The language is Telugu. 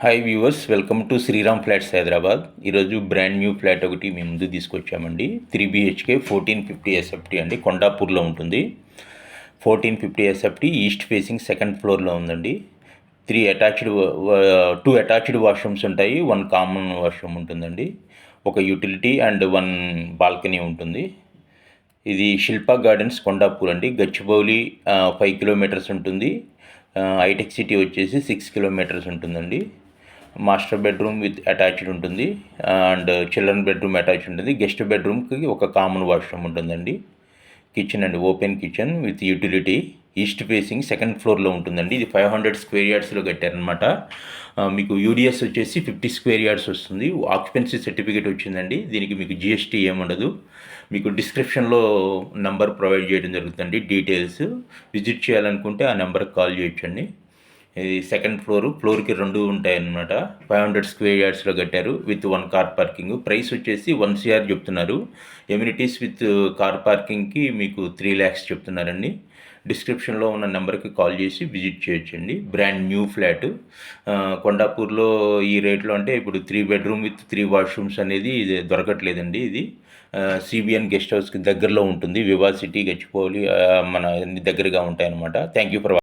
Hi viewers, welcome to Sriram flats Hyderabad. ఈరోజు బ్రాండ్ న్యూ ఫ్లాట్ ఒకటి మేము ముందు తీసుకొచ్చామండి. 3 BHK 1450 SFT అండి, కొండాపూర్లో ఉంటుంది. 1450 SFT ఈస్ట్ ఫేసింగ్ సెకండ్ ఫ్లోర్లో ఉందండి. 2 అటాచ్డ్ వాష్రూమ్స్ ఉంటాయి, 1 కామన్ వాష్రూమ్ ఉంటుందండి. ఒక యూటిలిటీ అండ్ 1 బాల్కనీ ఉంటుంది. ఇది శిల్పా గార్డెన్స్ కొండాపూర్ అండి. గచ్చిబౌలి 5 కిలోమీటర్స్ ఉంటుంది. హైటెక్ సిటీ వచ్చేసి 6 కిలోమీటర్స్ ఉంటుందండి. మాస్టర్ బెడ్రూమ్ విత్ అటాచ్డ్ ఉంటుంది అండ్ చిల్డ్రన్ బెడ్రూమ్ అటాచ్డ్ ఉంటుంది. గెస్ట్ బెడ్రూమ్కి ఒక కామన్ వాష్రూమ్ ఉంటుందండి. కిచెన్ అండి, open kitchen with utility. East facing second ఫ్లోర్లో ఉంటుందండి. ఇది 500 స్క్వేర్ యార్డ్స్లో కట్టారనమాట. మీకు యూడిఎస్ వచ్చేసి 50 స్క్వేర్ యార్డ్స్ వస్తుంది. ఆక్యుపెన్సీ సర్టిఫికేట్ వచ్చిందండి. దీనికి మీకు జిఎస్టీ ఏముండదు. మీకు డిస్క్రిప్షన్లో నంబర్ ప్రొవైడ్ చేయడం జరుగుతుంది. డీటెయిల్స్ విజిట్ చేయాలనుకుంటే ఆ నెంబర్కి కాల్ చేయొచ్చండి. ఇది సెకండ్ ఫ్లోర్కి 2 ఉంటాయన్నమాట. 500 స్క్వేర్ యార్డ్స్లో కట్టారు విత్ 1 కార్ పార్కింగ్. ప్రైస్ వచ్చేసి 1 CR చెప్తున్నారు. ఎమ్యూనిటీస్ విత్ కార్ పార్కింగ్కి మీకు 3 lakhs చెప్తున్నారండి. డిస్క్రిప్షన్లో ఉన్న నెంబర్కి కాల్ చేసి విజిట్ చేయొచ్చండి. బ్రాండ్ న్యూ ఫ్లాట్ కొండాపూర్లో ఈ రేట్లో అంటే ఇప్పుడు 3 బెడ్రూమ్ విత్ 3 వాష్రూమ్స్ అనేది ఇది దొరకట్లేదండి. ఇది CBN గెస్ట్ హౌస్కి దగ్గరలో ఉంటుంది. వివా సిటీ, గచ్చిబౌలి మన దగ్గరగా ఉంటాయన్నమాట. Thank you for